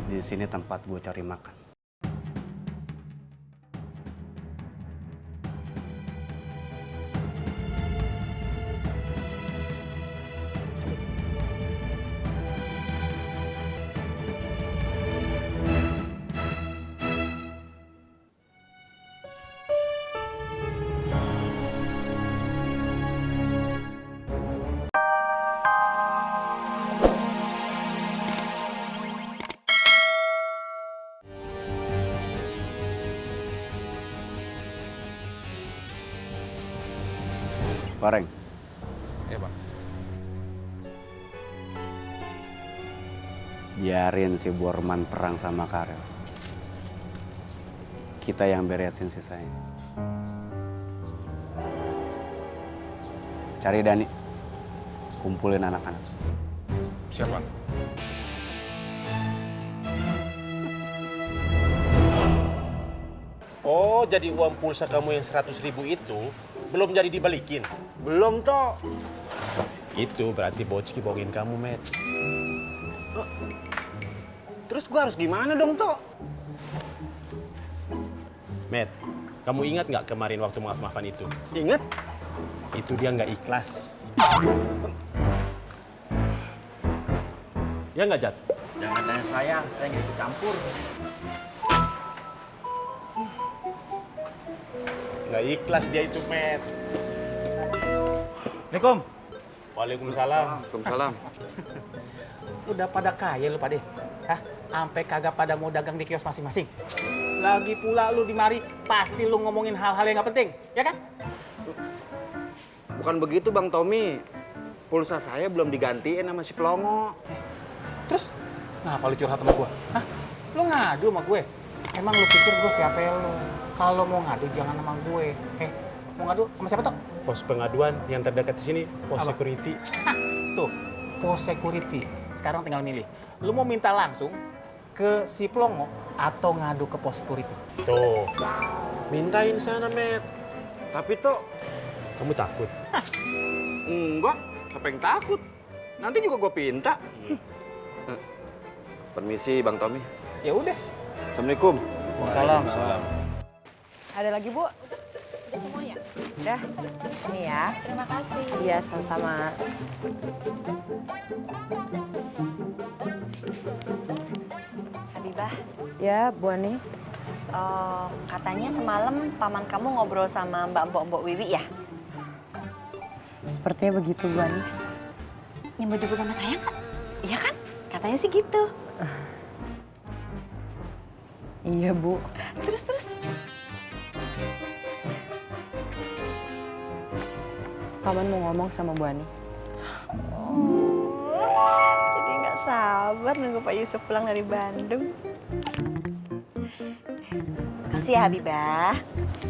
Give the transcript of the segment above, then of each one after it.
Di sini tempat gue cari makan. Bareng. Iya, Bang. Biarin si Borman perang sama Karel. Kita yang beresin sisanya. Cari Dani. Kumpulin anak-anak. Siap, Bang. Oh, jadi uang pulsa kamu yang 100.000 itu belum jadi dibalikin? Belum, Tok. Itu berarti Bocki bohongin kamu, Met. Terus gua harus gimana dong, Tok? Met, kamu ingat nggak kemarin waktu maaf-maafan itu? Ingat? Itu dia nggak ikhlas. Ya nggak, Jat? Jangan tanya saya nggak ikut campur. Nggak ikhlas dia itu, Met. Assalamualaikum. Waalaikumsalam. Waalaikumsalam. Udah pada kaya lu, Pade? Hah? Sampai kagak pada mau dagang di kios masing-masing? Lagi pula lu di mari, pasti lu ngomongin hal-hal yang nggak penting, ya kan? Bukan begitu Bang Tommy. Pulsa saya belum digantiin sama si Pelongo. Terus, ngapa lu curhat sama gua? Hah? Lu ngadu sama gue? Emang lu pikir gua siapa lu? Kalau mau ngadu jangan sama gue. Mau ngadu sama siapa, Tok? Pos pengaduan yang terdekat di sini, pos Apa? security. Hah, tuh, pos security. Sekarang tinggal milih. Lu mau minta langsung ke si Pelongo atau ngadu ke pos security? Tuh, mintain sana, Met. Tapi Tok, Kamu takut? enggak. Apa yang takut? Nanti juga gue pinta. Permisi Bang Tommy. Ya udah. Assalamualaikum. Waalaikumsalam. Ada lagi, Bu? Udah semuanya? Udah. Ini ya. Terima kasih. Iya, sama-sama. Habibah, Ya, Bu Ani. katanya semalam paman kamu ngobrol sama Mbak Wiwi ya? Sepertinya begitu, Bu Ani. Nyebut-nyebut nama saya nggak? Iya kan? Katanya sih gitu. Iya, Bu. Terus. Paman mau ngomong sama Bu Ani. Jadi nggak sabar nunggu Pak Yusuf pulang dari Bandung. Makasih ya Habibah.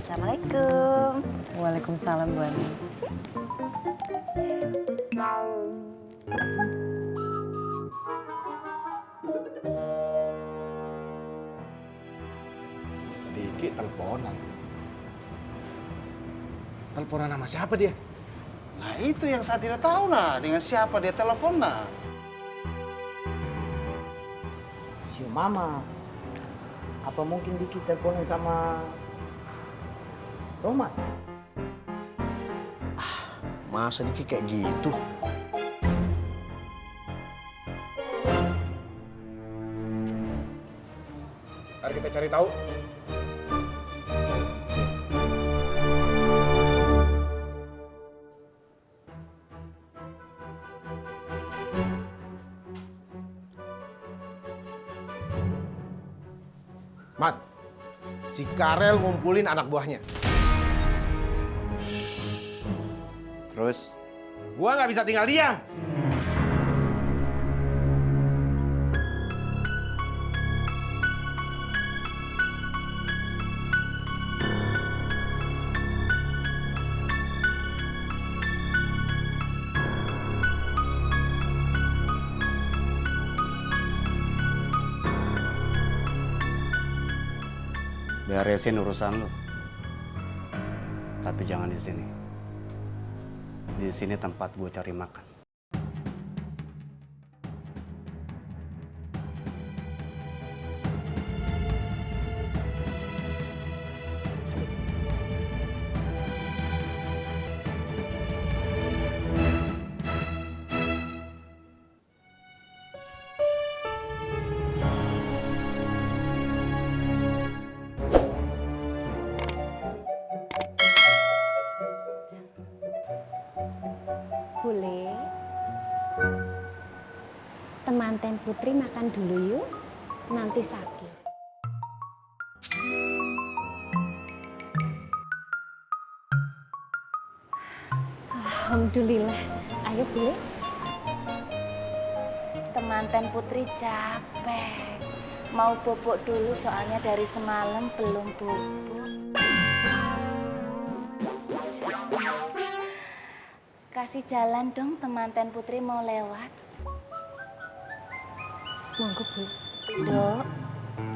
Assalamualaikum. Waalaikumsalam, Bu Ani. Diki teleponan. Teleponan sama siapa dia? Nah itu yang saya tidak tahu nah, dengan siapa dia telepon nah. Si Mama, apa mungkin Diki teleponin sama Roman? Masa Diki kayak gitu? Ntar kita cari tahu. Mat, si Karel ngumpulin anak buahnya. Terus, Gua nggak bisa tinggal diam. beresin urusan lu. Tapi jangan di sini. Di sini tempat gue cari makan. boleh. Temanten Putri makan dulu yuk, nanti sakit. Alhamdulillah, ayo Bu. Temanten Putri capek. Mau bobok dulu soalnya dari semalam belum bobok. Kasih jalan dong, temanten Putri mau lewat. Monggo Bu. Dok,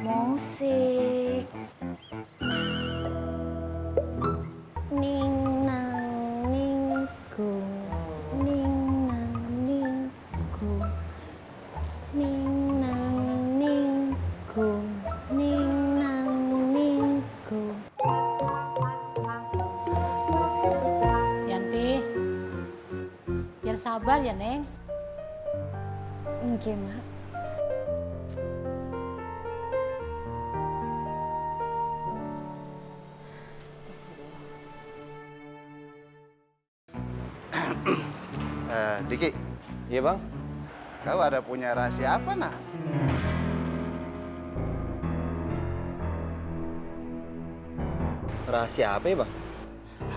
musik. Ning nang ning go, ning nang ning go, ning nang ning go, ning nang ning go. Yanti, biar sabar ya Neng. Nggih, Mak. Diki. Iya bang. Kau ada punya rahasia apa nah? Rahasia apa ya bang?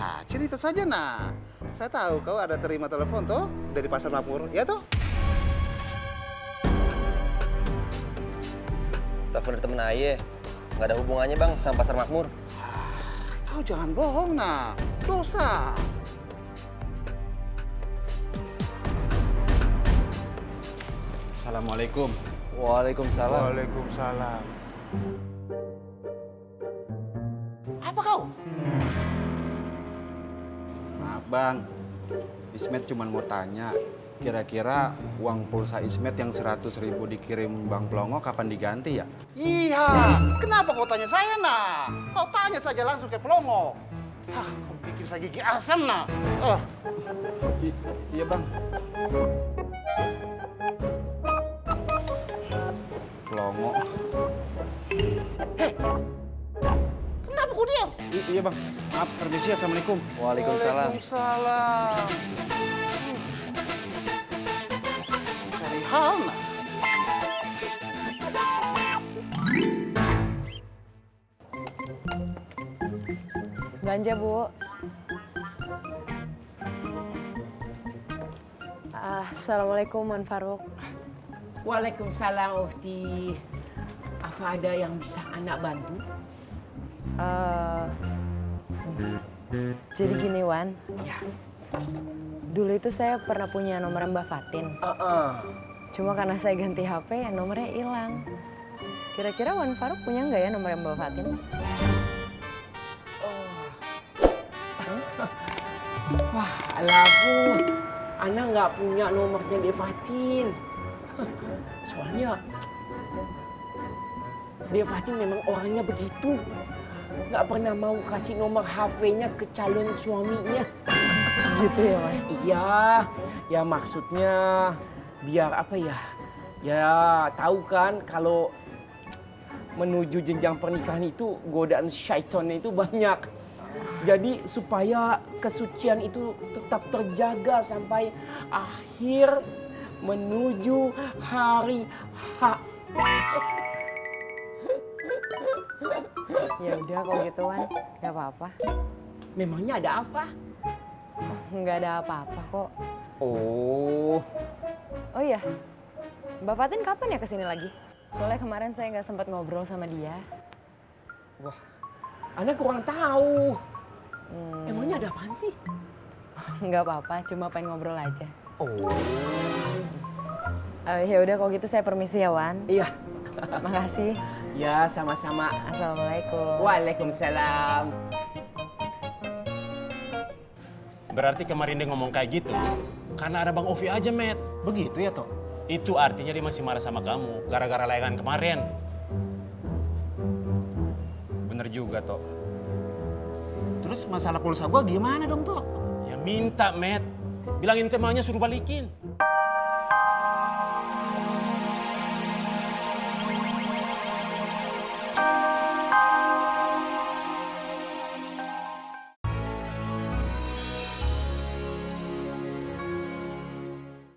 Nah, cerita saja nah. Saya tahu kau ada terima telepon toh dari Pasar Makmur, ya toh? Telepon dari temen Aye. Nggak ada hubungannya bang sama Pasar Makmur. Kau jangan bohong nah, dosa. Assalamualaikum. Waalaikumsalam. Waalaikumsalam. Apa kau? Maaf bang, Ismet cuma mau tanya, kira-kira uang pulsa Ismet yang 100.000 dikirim Bang Plongo kapan diganti ya? Iya, kenapa kau tanya saya nah? Kau tanya saja langsung ke Pelongo. Hah, kau bikin saya gigi asam nah. Iya bang. Plongo. Kenapa kau diam? Iya bang, maaf, permisi, assalamualaikum. Waalaikumsalam. Waalaikumsalam. Cari hal nah. Belanja, Bu. Assalamualaikum, Man Faruk. Waalaikumsalam, Uhti. Apa ada yang bisa anak bantu? Jadi gini, Wan. Ya. Dulu itu saya pernah punya nomor Mbak Fatin. Cuma karena saya ganti HP, nomornya hilang. Kira-kira Wan Faruk punya nggak ya nomor Mbak Fatin? Wah, alafu. Anak nggak punya nomornya Devatin. Soalnya Devatin memang orangnya begitu. Nggak pernah mau kasih nomor HP-nya ke calon suaminya. Gitu ya, Wan? Iya, ya maksudnya biar apa ya? Ya tahu kan kalau menuju jenjang pernikahan itu godaan syaitonnya itu banyak. Jadi supaya kesucian itu tetap terjaga sampai akhir menuju hari H. Ya udah kalau gitu, Wan, nggak apa-apa. Memangnya ada apa? Nggak ada apa-apa kok. Oh. Oh iya, Mbak Fatin kapan ya kesini lagi? Soalnya kemarin saya nggak sempat ngobrol sama dia. Wah, Ana kurang tahu. Emangnya ada apaan sih? Nggak apa-apa, cuma pengen ngobrol aja. Oh. Ya udah kalau gitu saya permisi ya, Wan. Iya. Makasih. Ya, sama-sama. Assalamualaikum. Waalaikumsalam. Berarti kemarin dia ngomong kayak gitu karena ada Bang Ovi aja, Met. Begitu ya, Tok? Itu artinya dia masih marah sama kamu gara-gara layangan kemarin. Bener juga, Tok. Terus masalah pulsa gua gimana dong, Tok? Ya minta, Met. Bilangin temannya suruh balikin.